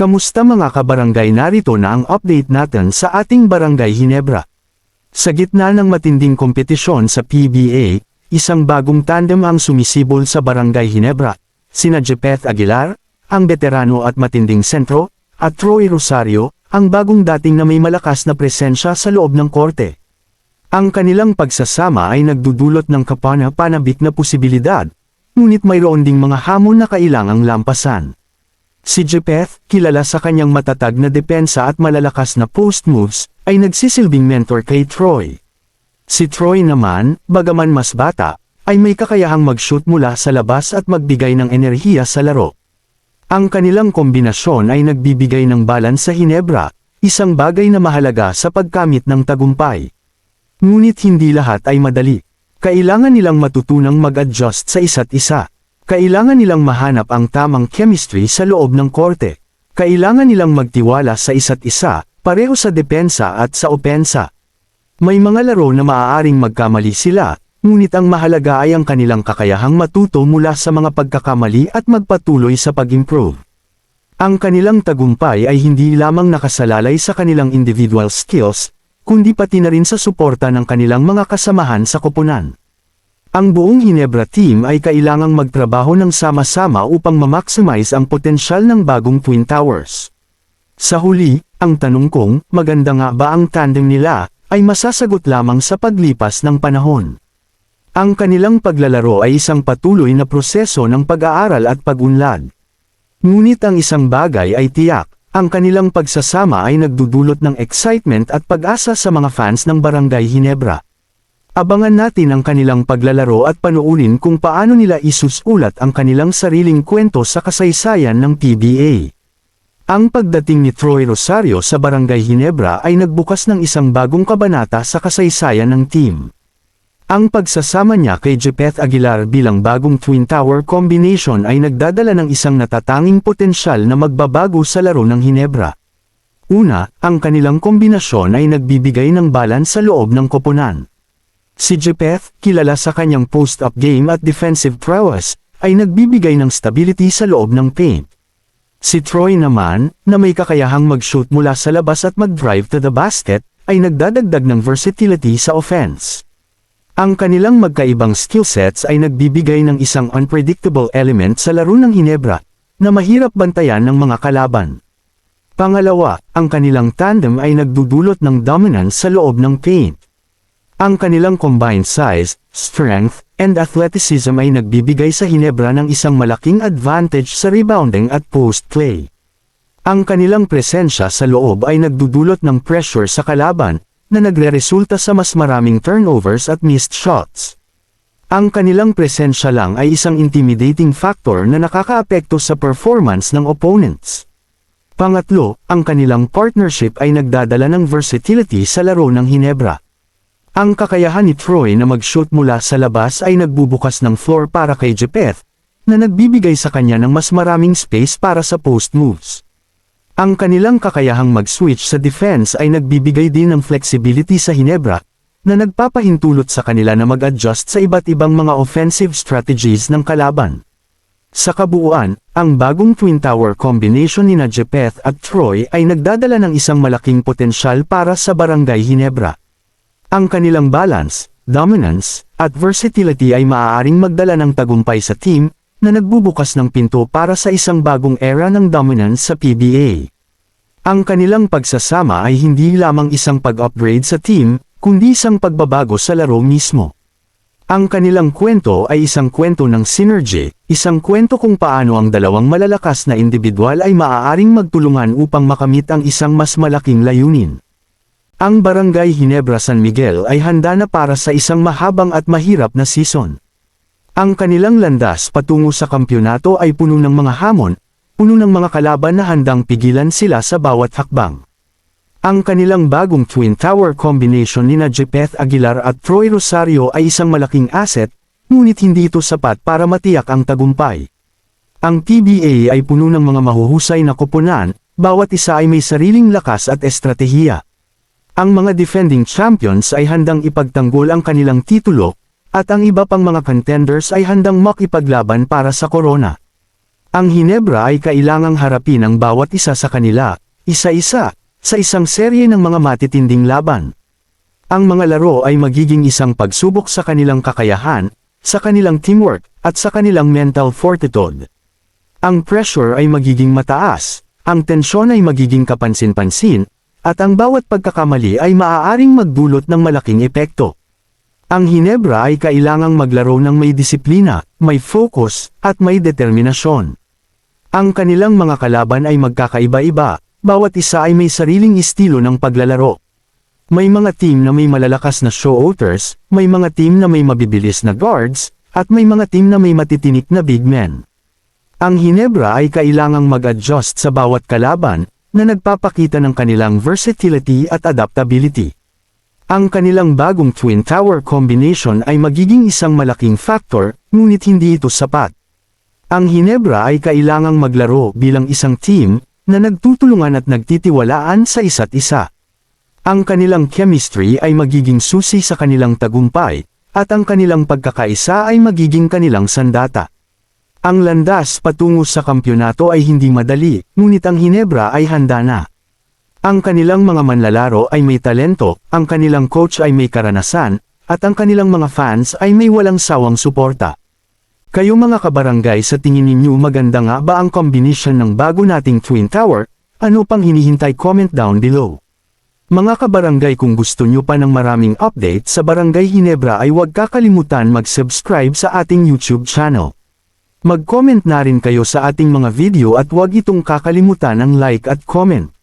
Kamusta mga kabarangay, narito na ang update natin sa ating Barangay Ginebra. Sa gitna ng matinding kompetisyon sa PBA, isang bagong tandem ang sumisibol sa Barangay Ginebra, sina Jepeth Aguilar, ang veterano at matinding sentro, at Troy Rosario, ang bagong dating na may malakas na presensya sa loob ng korte. Ang kanilang pagsasama ay nagdudulot ng kapana-panabik na posibilidad, ngunit mayroon ding mga hamon na kailangang lampasan. Si Jepeth, kilala sa kanyang matatag na depensa at malalakas na post moves, ay nagsisilbing mentor kay Troy. Si Troy naman, bagaman mas bata, ay may kakayahang mag-shoot mula sa labas at magbigay ng enerhiya sa laro. Ang kanilang kombinasyon ay nagbibigay ng balance sa Ginebra, isang bagay na mahalaga sa pagkamit ng tagumpay. Ngunit hindi lahat ay madali. Kailangan nilang matutunang mag-adjust sa isa't isa. Kailangan nilang mahanap ang tamang chemistry sa loob ng korte. Kailangan nilang magtiwala sa isa't isa, pareho sa depensa at sa opensa. May mga laro na maaaring magkamali sila, ngunit ang mahalaga ay ang kanilang kakayahang matuto mula sa mga pagkakamali at magpatuloy sa pag-improve. Ang kanilang tagumpay ay hindi lamang nakasalalay sa kanilang individual skills, kundi pati na rin sa suporta ng kanilang mga kasamahan sa koponan. Ang buong Ginebra team ay kailangang magtrabaho ng sama-sama upang ma-maximize ang potensyal ng bagong Twin Towers. Sa huli, ang tanong kung, maganda nga ba ang tandem nila, ay masasagot lamang sa paglipas ng panahon. Ang kanilang paglalaro ay isang patuloy na proseso ng pag-aaral at pag-unlad. Ngunit ang isang bagay ay tiyak, ang kanilang pagsasama ay nagdudulot ng excitement at pag-asa sa mga fans ng Barangay Ginebra. Abangan natin ang kanilang paglalaro at panuunin kung paano nila isusulat ang kanilang sariling kwento sa kasaysayan ng PBA. Ang pagdating ni Troy Rosario sa Barangay Ginebra ay nagbukas ng isang bagong kabanata sa kasaysayan ng team. Ang pagsasama niya kay Jepeth Aguilar bilang bagong Twin Tower combination ay nagdadala ng isang natatanging potensyal na magbabago sa laro ng Ginebra. Una, ang kanilang kombinasyon ay nagbibigay ng balance sa loob ng koponan. Si Jepeth, kilala sa kanyang post-up game at defensive prowess, ay nagbibigay ng stability sa loob ng paint. Si Troy naman, na may kakayahang mag-shoot mula sa labas at mag-drive to the basket, ay nagdadagdag ng versatility sa offense. Ang kanilang magkaibang skillsets ay nagbibigay ng isang unpredictable element sa laro ng Ginebra, na mahirap bantayan ng mga kalaban. Pangalawa, ang kanilang tandem ay nagdudulot ng dominance sa loob ng paint. Ang kanilang combined size, strength, and athleticism ay nagbibigay sa Ginebra ng isang malaking advantage sa rebounding at post play. Ang kanilang presensya sa loob ay nagdudulot ng pressure sa kalaban, na nagreresulta sa mas maraming turnovers at missed shots. Ang kanilang presensya lang ay isang intimidating factor na nakakaapekto sa performance ng opponents. Pangatlo, ang kanilang partnership ay nagdadala ng versatility sa laro ng Ginebra. Ang kakayahan ni Troy na mag-shoot mula sa labas ay nagbubukas ng floor para kay Jepeth, na nagbibigay sa kanya ng mas maraming space para sa post moves. Ang kanilang kakayahang mag-switch sa defense ay nagbibigay din ng flexibility sa Ginebra, na nagpapahintulot sa kanila na mag-adjust sa iba't ibang mga offensive strategies ng kalaban. Sa kabuuan, ang bagong Twin Tower combination ni Jepeth at Troy ay nagdadala ng isang malaking potensyal para sa Barangay Ginebra. Ang kanilang balance, dominance, at versatility ay maaaring magdala ng tagumpay sa team, na nagbubukas ng pinto para sa isang bagong era ng dominance sa PBA. Ang kanilang pagsasama ay hindi lamang isang pag-upgrade sa team, kundi isang pagbabago sa laro mismo. Ang kanilang kwento ay isang kwento ng synergy, isang kwento kung paano ang dalawang malalakas na individual ay maaaring magtulungan upang makamit ang isang mas malaking layunin. Ang Barangay Ginebra San Miguel ay handa na para sa isang mahabang at mahirap na season. Ang kanilang landas patungo sa kampyonato ay puno ng mga hamon, puno ng mga kalaban na handang pigilan sila sa bawat hakbang. Ang kanilang bagong Twin Tower combination ni Jepeth Aguilar at Troy Rosario ay isang malaking asset, ngunit hindi ito sapat para matiyak ang tagumpay. Ang PBA ay puno ng mga mahuhusay na koponan, bawat isa ay may sariling lakas at estratehiya. Ang mga defending champions ay handang ipagtanggol ang kanilang titulo, at ang iba pang mga contenders ay handang makipaglaban para sa korona. Ang Hinebra ay kailangang harapin ang bawat isa sa kanila, isa-isa, sa isang serye ng mga matitinding laban. Ang mga laro ay magiging isang pagsubok sa kanilang kakayahan, sa kanilang teamwork, at sa kanilang mental fortitude. Ang pressure ay magiging mataas, ang tensyon ay magiging kapansin-pansin, at ang bawat pagkakamali ay maaaring magdulot ng malaking epekto. Ang Hinebra ay kailangang maglaro ng may disiplina, may focus, at may determinasyon. Ang kanilang mga kalaban ay magkakaiba-iba, bawat isa ay may sariling estilo ng paglalaro. May mga team na may malalakas na shooters, may mga team na may mabibilis na guards, at may mga team na may matitinik na big men. Ang Hinebra ay kailangang mag-adjust sa bawat kalaban, na nagpapakita ng kanilang versatility at adaptability. Ang kanilang bagong Twin Tower combination ay magiging isang malaking factor, ngunit hindi ito sapat. Ang Hinebra ay kailangang maglaro bilang isang team, na nagtutulungan at nagtitiwalaan sa isa't isa. Ang kanilang chemistry ay magiging susi sa kanilang tagumpay, at ang kanilang pagkakaisa ay magiging kanilang sandata. Ang landas patungo sa kampyonato ay hindi madali, ngunit ang Hinebra ay handa na. Ang kanilang mga manlalaro ay may talento, ang kanilang coach ay may karanasan, at ang kanilang mga fans ay may walang sawang suporta. Kayo mga kabarangay, sa tingin ninyo maganda nga ba ang combination ng bago nating Twin Tower? Ano pang hinihintay? Comment down below. Mga kabarangay, kung gusto nyo pa ng maraming update sa Barangay Hinebra ay huwag kakalimutan mag-subscribe sa ating YouTube channel. Mag-comment na rin kayo sa ating mga video at huwag itong kakalimutan ang like at comment.